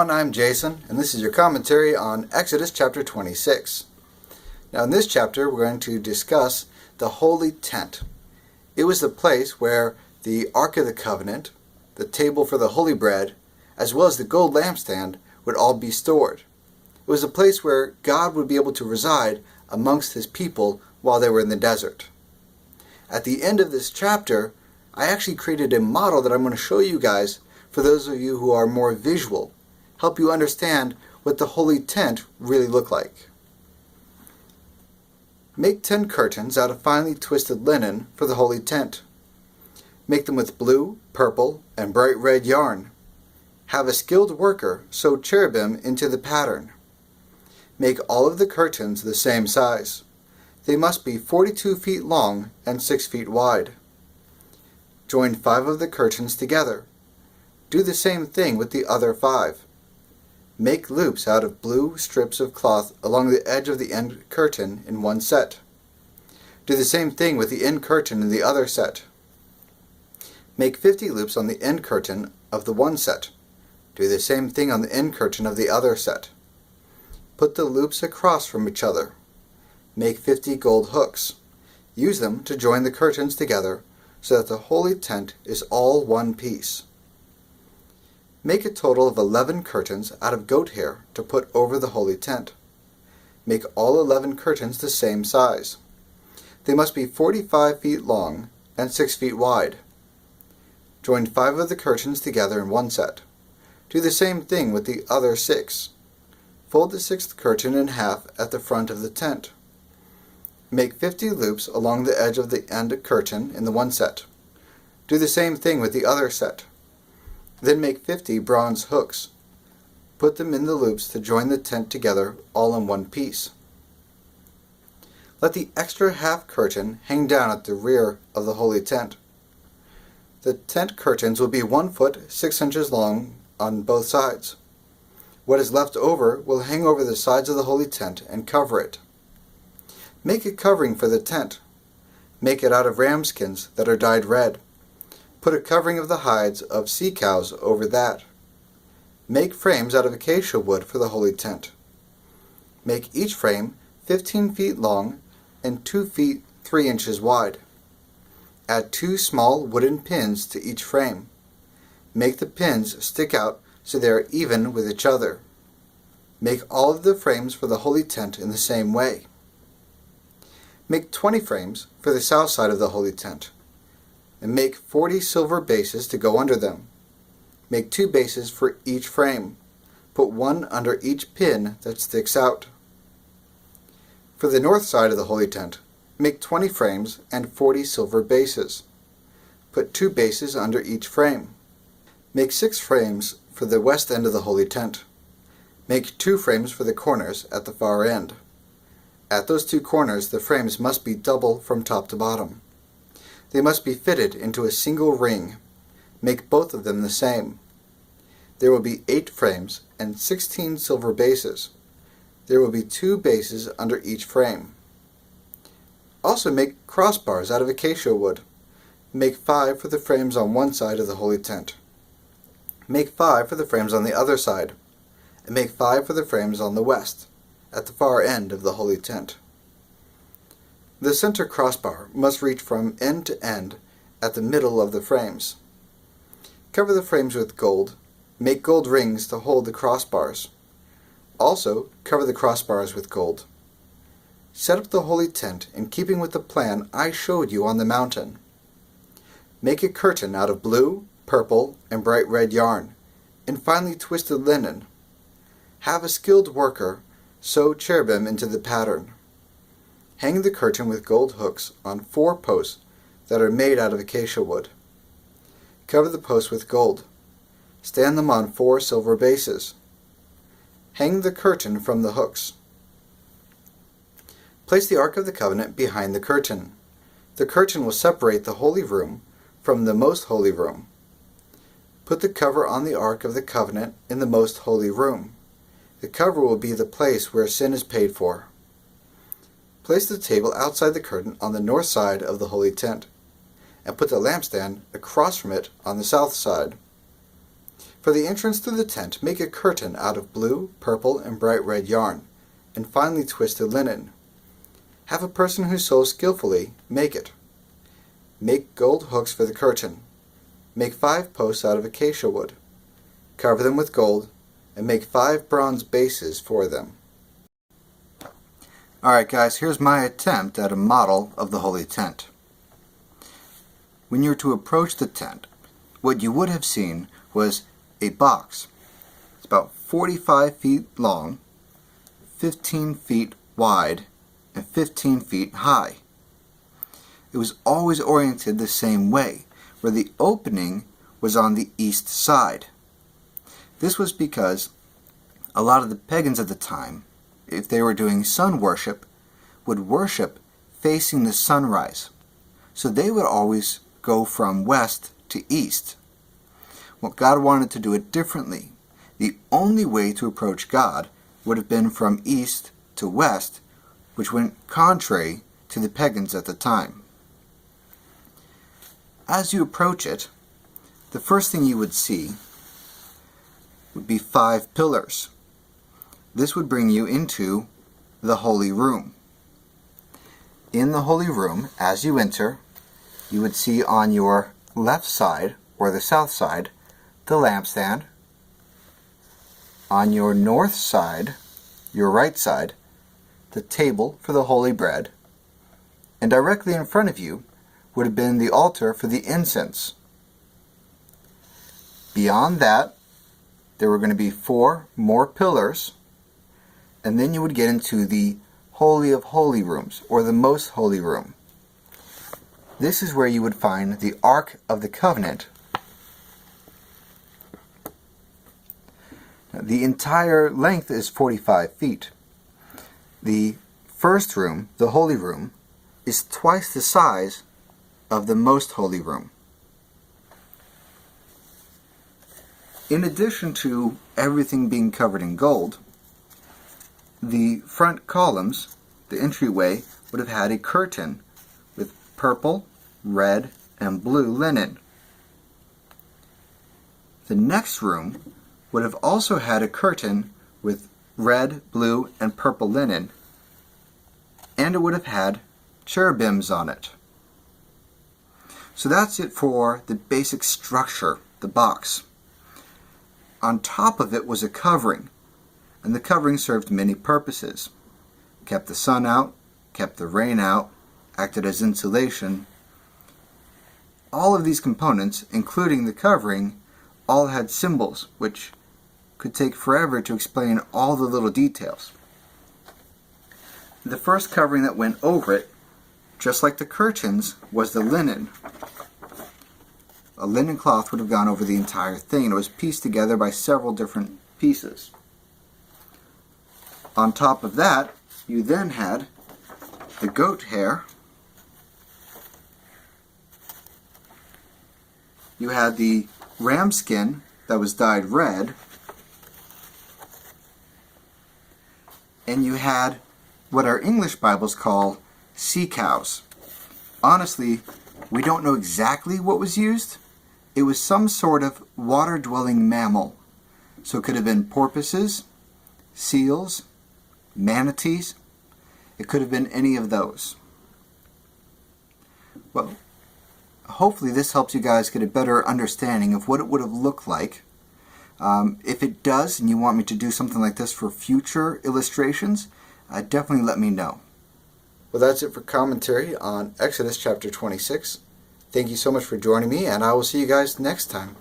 everyone, I'm Jason, and this is your commentary on Exodus chapter 26. Now in this chapter we're going to discuss the Holy Tent. It was the place where the Ark of the Covenant, the table for the holy bread, as well as the gold lampstand would all be stored. It was a place where God would be able to reside amongst His people while they were in the desert. At the end of this chapter, I actually created a model that I'm going to show you guys for those of you who are more visual, help you understand what the Holy Tent really looked like. Make 10 curtains out of finely twisted linen for the Holy Tent. Make them with blue, purple, and bright red yarn. Have a skilled worker sew cherubim into the pattern. Make all of the curtains the same size. They must be 42 feet long and 6 feet wide. Join 5 of the curtains together. Do the same thing with the other 5. Make loops out of blue strips of cloth along the edge of the end curtain in one set. Do the same thing with the end curtain in the other set. Make 50 loops on the end curtain of the one set. Do the same thing on the end curtain of the other set. Put the loops across from each other. Make 50 gold hooks. Use them to join the curtains together so that the Holy Tent is all one piece. Make a total of 11 curtains out of goat hair to put over the Holy Tent. Make all 11 curtains the same size. They must be 45 feet long and 6 feet wide. Join 5 of the curtains together in one set. Do the same thing with the other 6. Fold the 6th curtain in half at the front of the tent. Make 50 loops along the edge of the end curtain in the one set. Do the same thing with the other set. Then make 50 bronze hooks. Put them in the loops to join the tent together all in one piece. Let the extra half curtain hang down at the rear of the Holy Tent. The tent curtains will be 1 foot 6 inches long on both sides. What is left over will hang over the sides of the Holy Tent and cover it. Make a covering for the tent. Make it out of ram skins that are dyed red. Put a covering of the hides of sea cows over that. Make frames out of acacia wood for the Holy Tent. Make each frame 15 feet long and 2 feet 3 inches wide. Add 2 small wooden pins to each frame. Make the pins stick out so they are even with each other. Make all of the frames for the Holy Tent in the same way. Make 20 frames for the south side of the Holy Tent. And make 40 silver bases to go under them. Make 2 bases for each frame. Put 1 under each pin that sticks out. For the north side of the Holy Tent, make 20 frames and 40 silver bases. Put 2 bases under each frame. Make 6 frames for the west end of the Holy Tent. Make 2 frames for the corners at the far end. At those 2 corners, the frames must be double from top to bottom. They must be fitted into a single ring. Make both of them the same. There will be 8 frames and 16 silver bases. There will be 2 bases under each frame. Also make crossbars out of acacia wood. Make 5 for the frames on one side of the Holy Tent. Make 5 for the frames on the other side. And make 5 for the frames on the west, at the far end of the Holy Tent. The center crossbar must reach from end to end at the middle of the frames. Cover the frames with gold. Make gold rings to hold the crossbars. Also, cover the crossbars with gold. Set up the Holy Tent in keeping with the plan I showed you on the mountain. Make a curtain out of blue, purple, and bright red yarn, and finely twisted linen. Have a skilled worker sew cherubim into the pattern. Hang the curtain with gold hooks on 4 posts that are made out of acacia wood. Cover the posts with gold. Stand them on 4 silver bases. Hang the curtain from the hooks. Place the Ark of the Covenant behind the curtain. The curtain will separate the holy room from the most holy room. Put the cover on the Ark of the Covenant in the most holy room. The cover will be the place where sin is paid for. Place the table outside the curtain on the north side of the Holy Tent, and put the lampstand across from it on the south side. For For the entrance to the tent, make a curtain out of blue, purple, and bright red yarn, and finely twisted linen. Have a person who sews skillfully make it. Make gold hooks for the curtain. Make 5 posts out of acacia wood. Cover them with gold, and make 5 bronze bases for them. Alright guys, here's my attempt at a model of the Holy Tent. When you were to approach the tent, what you would have seen was a box. It's about 45 feet long, 15 feet wide, and 15 feet high. It was always oriented the same way, where the opening was on the east side. This was because a lot of the pagans at the time, if they were doing sun worship, would worship facing the sunrise. So they would always go from west to east. Well, God wanted to do it differently. The only way to approach God would have been from east to west, which went contrary to the pagans at the time. As you approach it, the first thing you would see would be 5 pillars. This would bring you into the Holy Room. In the Holy Room, as you enter, you would see on your left side, or the south side, the lampstand. On your north side, your right side, the table for the holy bread. And directly in front of you would have been the altar for the incense. Beyond that, there were going to be 4 more pillars, and then you would get into the Holy of Holy Rooms, or the Most Holy Room. This is where you would find the Ark of the Covenant. Now, the entire length is 45 feet. The first room, the Holy Room, is twice the size of the Most Holy Room. In addition to everything being covered in gold, the front columns, the entryway, would have had a curtain with purple, red, and blue linen. The next room would have also had a curtain with red, blue, and purple linen, and it would have had cherubims on it. So that's it for the basic structure, the box. On top of it was a covering, and the covering served many purposes. Kept the sun out, kept the rain out, acted as insulation. All of these components, including the covering, all had symbols, which could take forever to explain all the little details. The first covering that went over it, just like the curtains, was the linen. A linen cloth would have gone over the entire thing, and it was pieced together by several different pieces. On top of that, you then had the goat hair. You had the ram skin that was dyed red. And you had what our English Bibles call sea cows. Honestly, we don't know exactly what was used. It was some sort of water-dwelling mammal. So it could have been porpoises, seals, manatees. It could have been any of those. Well, hopefully this helps you guys get a better understanding of what it would have looked like. If it does, and you want me to do something like this for future illustrations, definitely let me know. Well, that's it for commentary on Exodus chapter 26. Thank you so much for joining me, and I will see you guys next time.